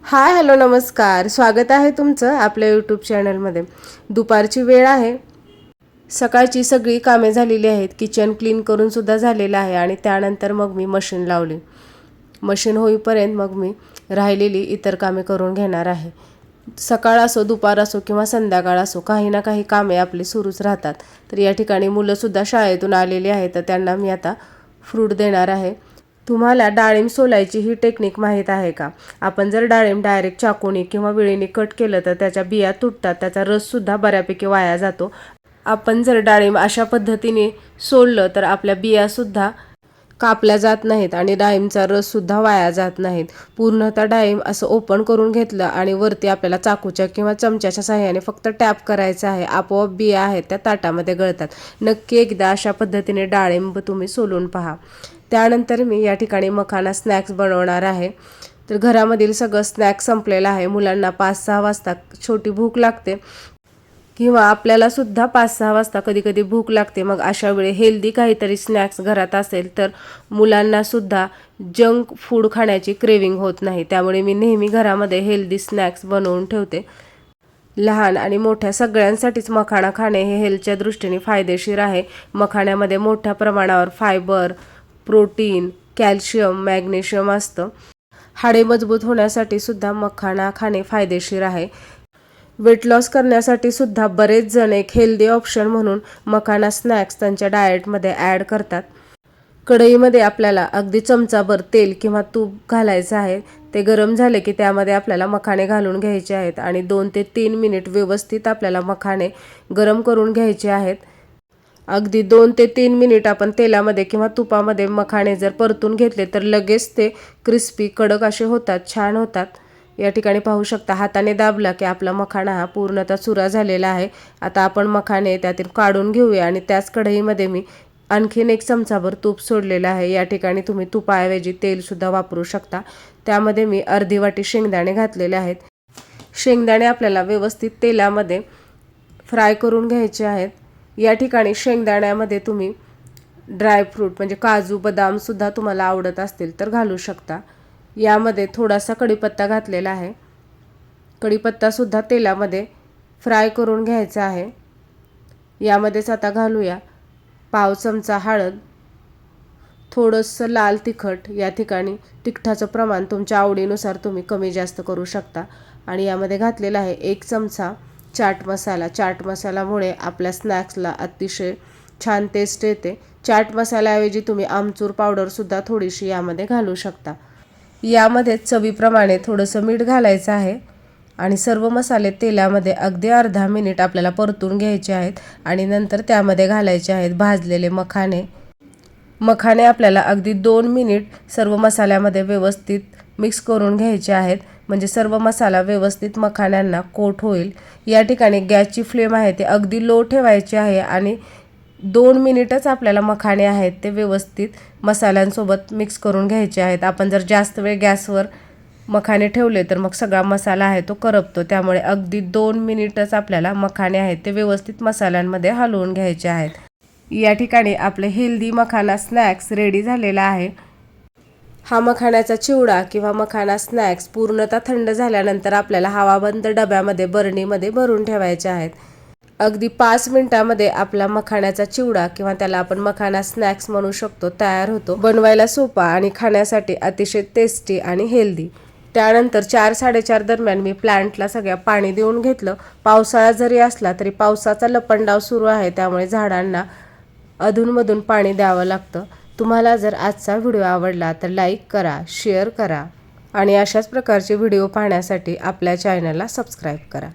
Hi hello नमस्कार, स्वागत आहे तुमचं आपल्या यूट्यूब चॅनलमध्ये। दुपारची वेळ आहे, सकाळची सगळी कामे झालेली आहेत, किचन क्लीन करून सुद्धा झालेलं आहे आणि त्यानंतर मग मी मशीन लावली। मशीन होईपर्यंत मग मी राहिलेली इतर कामे करून घेणार आहे। सकाळ असो, दुपार असो किंवा संध्याकाळ असो, काही ना काही कामे आपली सुरूच राहतात। तर या ठिकाणी मुलंसुद्धा शाळेतून आलेली आहेत, तर त्यांना मी आता फ्रूट देणार आहे। तुम्हाला डाळिंब सोलायची ही टेक्निक माहीत आहे का? आपण जर डाळिंब डायरेक्ट चाकूने किंवा विळीने कट केलं तर त्याच्या बिया तुटतात, त्याचा रससुद्धा बऱ्यापैकी वाया जातो। आपण जर डाळिंब अशा पद्धतीने सोललं तर आपल्या बियासुद्धा कापल्या जात नाहीत आणि डाळिंबचा रससुद्धा वाया जात नाहीत। पूर्णतः डाळिंब असं ओपन करून घेतलं आणि वरती आपल्याला चाकूच्या किंवा चमच्याच्या सहाय्याने फक्त टॅप करायचं आहे, आपोआप बिया आहेत त्या ताटामध्ये गळतात। नक्की एकदा अशा पद्धतीने डाळिंब तुम्ही सोलून पहा। त्यानंतर मी या ठिकाणी मखाना स्नॅक्स बनवणार आहे। तर घरामधील सगळं स्नॅक्स संपलेलं आहे। मुलांना 5-6 वाजता छोटी भूक लागते किंवा आपल्याला सुद्धा 5-6 वाजता कधी कधी भूक लागते। मग अशा वेळी हेल्दी काहीतरी स्नॅक्स घरात असेल तर मुलांना सुद्धा जंक फूड खाण्याची क्रेविंग होत नाही। त्यामुळे मी नेहमी घरामध्ये हेल्दी स्नॅक्स बनवून ठेवते। लहान आणि मोठ्या सगळ्यांसाठीच मखाना खाणे हे हेल्थच्या दृष्टीने फायदेशीर आहे। मखाण्यामध्ये मोठ्या प्रमाणावर फायबर, प्रोटीन, कॅल्शियम, मॅग्नेशियम असतं। हाडे मजबूत होण्यासाठी सुद्धा मखाना खाणे फायदेशीर आहे। वेट लॉस करण्यासाठी सुद्धा बरेच जण एक हेल्दी ऑप्शन म्हणून मखाना स्नॅक्स त्यांच्या डाएटमध्ये ॲड करतात। कढईमध्ये आपल्याला अगदी चमचाभर तेल किंवा तूप घालायचं आहे। ते गरम झाले की त्यामध्ये आपल्याला मखाणे घालून घ्यायचे आहेत आणि 2 ते 3 मिनिट व्यवस्थित आपल्याला मखाणे गरम करून घ्यायचे आहेत। अगदी 2 ते 3 मिनिट आपण तेलामध्ये किंवा तुपामध्ये मखाणे जर परतून घेतले तर लगेच ते क्रिस्पी कडक असे होतात, छान होतात। या ठिकाणी पाहू शकता, हाताने दाबला की आपला मखाना हा पूर्णतः चुरा झालेला आहे। आता आपण मखाणे त्यातील काढून घेऊया आणि त्याच कढईमध्ये मी आणखीन 1 चमचाभर तूप सोडलेलं आहे। या ठिकाणी तुम्ही तुपाऐवजी तेलसुद्धा वापरू शकता। त्यामध्ये मी अर्धी वाटी शेंगदाणे घातलेले आहेत। शेंगदाणे आपल्याला व्यवस्थित तेलामध्ये फ्राय करून घ्यायचे आहेत। या ठिकाणी शेंगदाण्यामध्ये तुम्ही ड्रायफ्रूट म्हणजे काजू, बदामसुद्धा तुम्हाला आवडत असतील तर घालू शकता। यामध्ये थोडासा कढीपत्ता घातलेला आहे। कढीपत्तासुद्धा तेलामध्ये फ्राय करून घ्यायचा आहे। यामध्येच आता घालूया पाव चमचा हळद, थोडंसं लाल तिखट। या ठिकाणी तिखटाचं प्रमाण तुमच्या आवडीनुसार तुम्ही कमी जास्त करू शकता। आणि यामध्ये घातलेला आहे 1 चमचा चाट मसाला। चाट मसाल्यामुळे आपल्या स्नॅक्सला अतिशय छान टेस्ट येते। चाट मसाल्याऐवजी तुम्ही आमचूर पावडरसुद्धा थोडीशी यामध्ये घालू शकता। यामध्ये चवीप्रमाणे थोडंसं मीठ घालायचं आहे आणि सर्व मसाले तेलामध्ये अगदी अर्धा मिनिट आपल्याला परतून घ्यायचे आहेत आणि नंतर त्यामध्ये घालायचे आहेत भाजलेले मखाणे। मखाणे आपल्याला अगदी 2 मिनिट सर्व मसाल्यामध्ये व्यवस्थित मिक्स करून घ्यायचे आहेत, म्हणजे सर्व मसाला व्यवस्थित मखाण्यांना कोट होईल। या ठिकाणी गॅसची फ्लेम आहे ते अगदी लो ठेवायची आहे आणि 2 मिनिटच आपल्याला मखाणे आहेत ते व्यवस्थित मसाल्यांसोबत मिक्स करून घ्यायचे आहेत। आपण जर जास्त वेळ गॅसवर मखाणे ठेवले तर मग सगळा मसाला आहे तो करपतो। त्यामुळे अगदी 2 मिनिटच आपल्याला मखाणे आहेत ते व्यवस्थित मसाल्यांमध्ये हलवून घ्यायचे आहेत। या ठिकाणी आपले हेल्दी मखाना स्नॅक्स रेडी झालेला आहे। हा मखाण्याचा चिवडा किंवा मखाना स्नॅक्स पूर्णतः थंड झाल्यानंतर आपल्याला हवाबंद डब्यामध्ये बरणीमध्ये भरून ठेवायचे आहेत। अगदी 5 मिनिटांमध्ये आपला मखाण्याचा चिवडा किंवा त्याला आपण मखाना स्नॅक्स म्हणू शकतो तयार होतो। बनवायला सोपा आणि खाण्यासाठी अतिशय टेस्टी आणि हेल्दी। त्यानंतर 4-4:30 दरम्यान मी प्लांटला सगळ्या पाणी देऊन घेतलं। पावसाळा जरी असला तरी पावसाचा लपंडाव सुरू आहे, त्यामुळे झाडांना अधूनमधून पाणी द्यावं लागतं। तुम्हाला जर आजचा व्हिडिओ आवडला तर लाईक करा, शेअर करा आणि अशाच प्रकारचे व्हिडिओ पाहण्यासाठी आपल्या चॅनलला सबस्क्राईब करा।